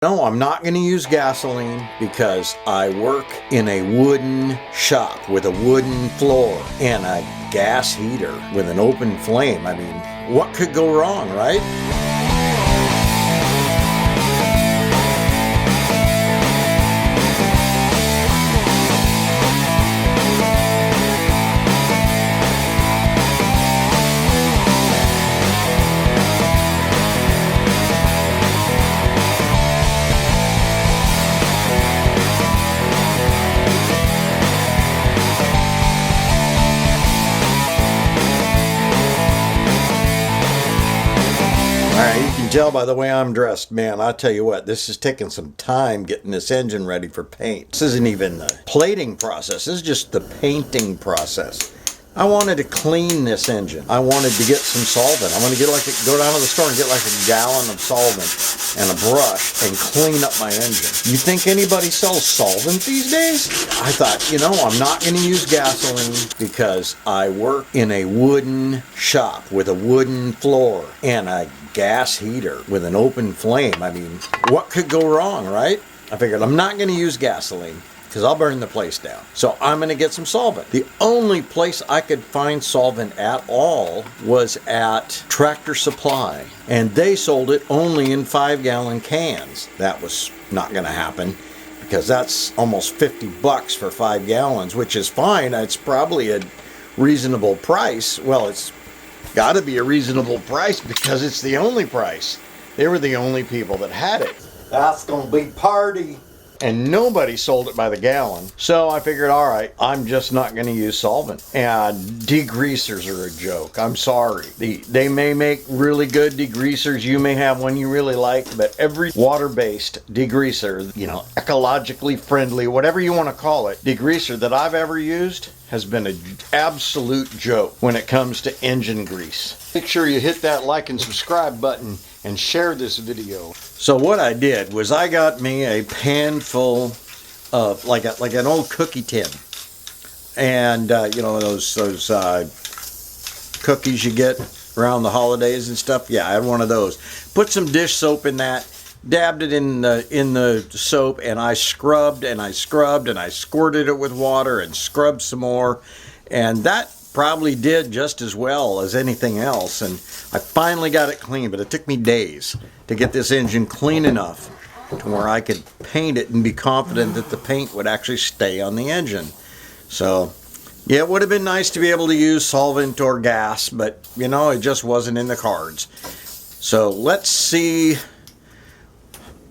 No, I'm not going to use gasoline because I work in a wooden shop with a wooden floor and a gas heater with an open flame. I mean, what could go wrong, right? You can tell by the way I'm dressed, man, I tell you what, this is taking some time getting this engine ready for paint. This isn't even the plating process, this is just the painting process. I wanted to clean this engine. I wanted to get some solvent. I want to go down to the store and get like a gallon of solvent and a brush and clean up my engine. You think anybody sells solvent these days? I thought, you know, I'm not going to use gasoline because I work in a wooden shop with a wooden floor and a gas heater with an open flame. I mean, what could go wrong, right? I figured I'm not going to use gasoline because I'll burn the place down. So I'm going to get some solvent. The only place I could find solvent at all was at Tractor Supply, and they sold it only in 5-gallon cans. That was not going to happen because that's almost $50 for 5 gallons, which is fine. It's probably a reasonable price. Well, it's got to be a reasonable price because it's the only price. They were the only people that had it. That's going to be party. And nobody sold it by the gallon. So I figured, all right, I'm just not going to use solvent. And degreasers are a joke. I'm sorry. They may make really good degreasers. You may have one you really like, but every water-based degreaser, you know, ecologically friendly, whatever you want to call it, degreaser that I've ever used has been an absolute joke when it comes to engine grease. Make sure you hit that like and subscribe button and share this video. So what I did was I got me a pan full of like an old cookie tin, and you know those cookies you get around the holidays and stuff. Yeah, I had one of those. Put some dish soap in that, dabbed it in the soap, and I scrubbed and I scrubbed and I squirted it with water and scrubbed some more, and that probably did just as well as anything else. And I finally got it clean, but it took me days to get this engine clean enough to where I could paint it and be confident that the paint would actually stay on the engine. So yeah, it would have been nice to be able to use solvent or gas, but you know, it just wasn't in the cards. So let's see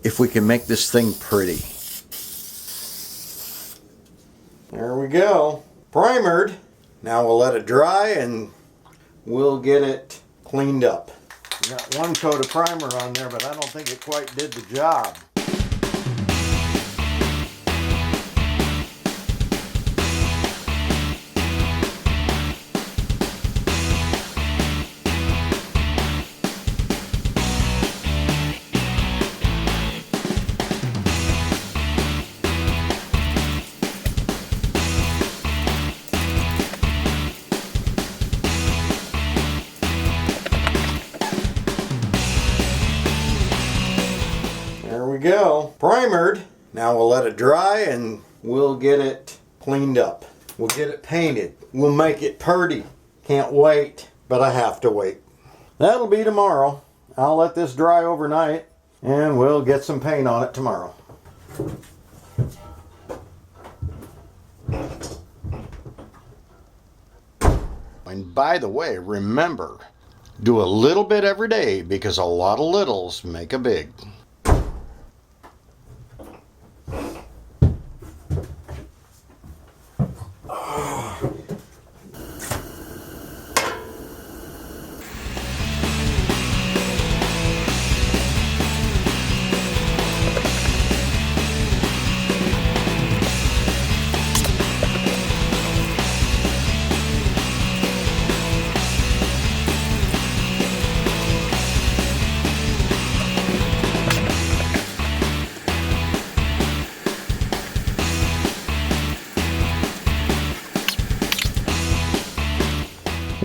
if we can make this thing pretty. There we go, primered. Now we'll let it dry and we'll get it cleaned up. We got one coat of primer on there, but I don't think it quite did the job. Go, primered. Now we'll let it dry and we'll get it cleaned up. We'll get it painted. We'll make it pretty. Can't wait, but I have to wait. That'll be tomorrow. I'll let this dry overnight and we'll get some paint on it tomorrow. And by the way, remember, do a little bit every day because a lot of littles make a big.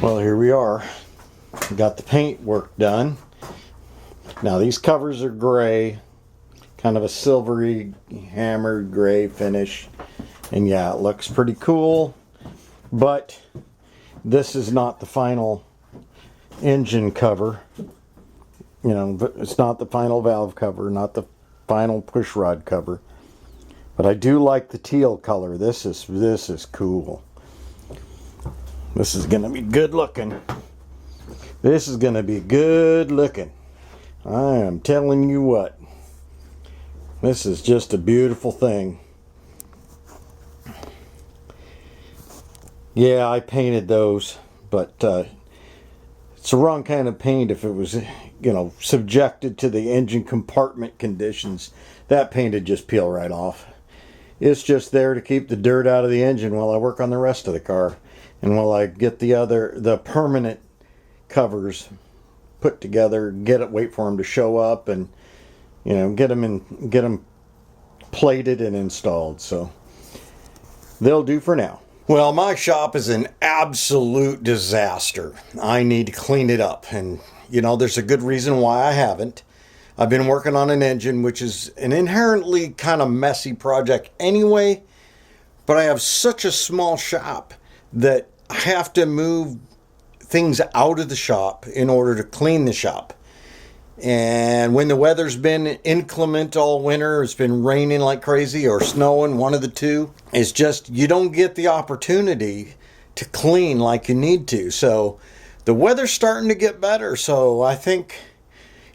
Well, here we are. Got the paint work done. Now these covers are gray kind of a silvery hammered gray finish. And yeah, it looks pretty cool. But this is not the final engine cover. You know, it's not the final valve cover, not the final push rod cover. But I do like the teal color. This is cool. This is gonna be good looking. This is gonna be good looking. I am telling you what. This is just a beautiful thing. Yeah, I painted those, but it's the wrong kind of paint if it was, you know, subjected to the engine compartment conditions. That paint would just peel right off. It's just there to keep the dirt out of the engine while I work on the rest of the car. And while I get the permanent covers put together, wait for them to show up, and you know, get them plated and installed. So they'll do for now. Well, my shop is an absolute disaster. I need to clean it up, and you know, there's a good reason why I haven't. I've been working on an engine, which is an inherently kind of messy project anyway, but I have such a small shop that I have to move things out of the shop in order to clean the shop. And when the weather's been inclement all winter, it's been raining like crazy or snowing, one of the two, it's just you don't get the opportunity to clean like you need to. So the weather's starting to get better, so I think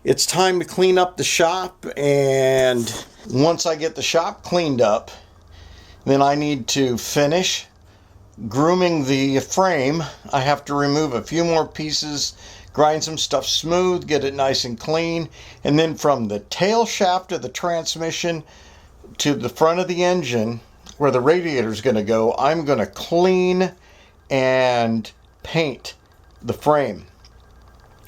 it's time to clean up the shop. And once I get the shop cleaned up, then I need to finish grooming the frame. I have to remove a few more pieces, grind some stuff smooth, get it nice and clean, and then from the tail shaft of the transmission to the front of the engine where the radiator is going to go, I'm going to clean and paint the frame.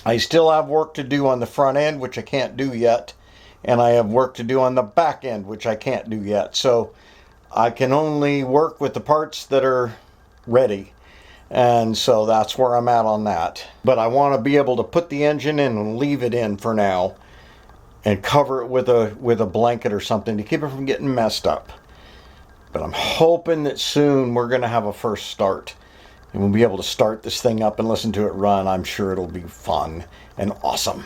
I still have work to do on the front end, which I can't do yet, and I have work to do on the back end, which I can't do yet. So I can only work with the parts that are ready. And so that's where I'm at on that. But I want to be able to put the engine in and leave it in for now and cover it with a blanket or something to keep it from getting messed up. But I'm hoping that soon we're going to have a first start and we'll be able to start this thing up and listen to it run. I'm sure it'll be fun and awesome.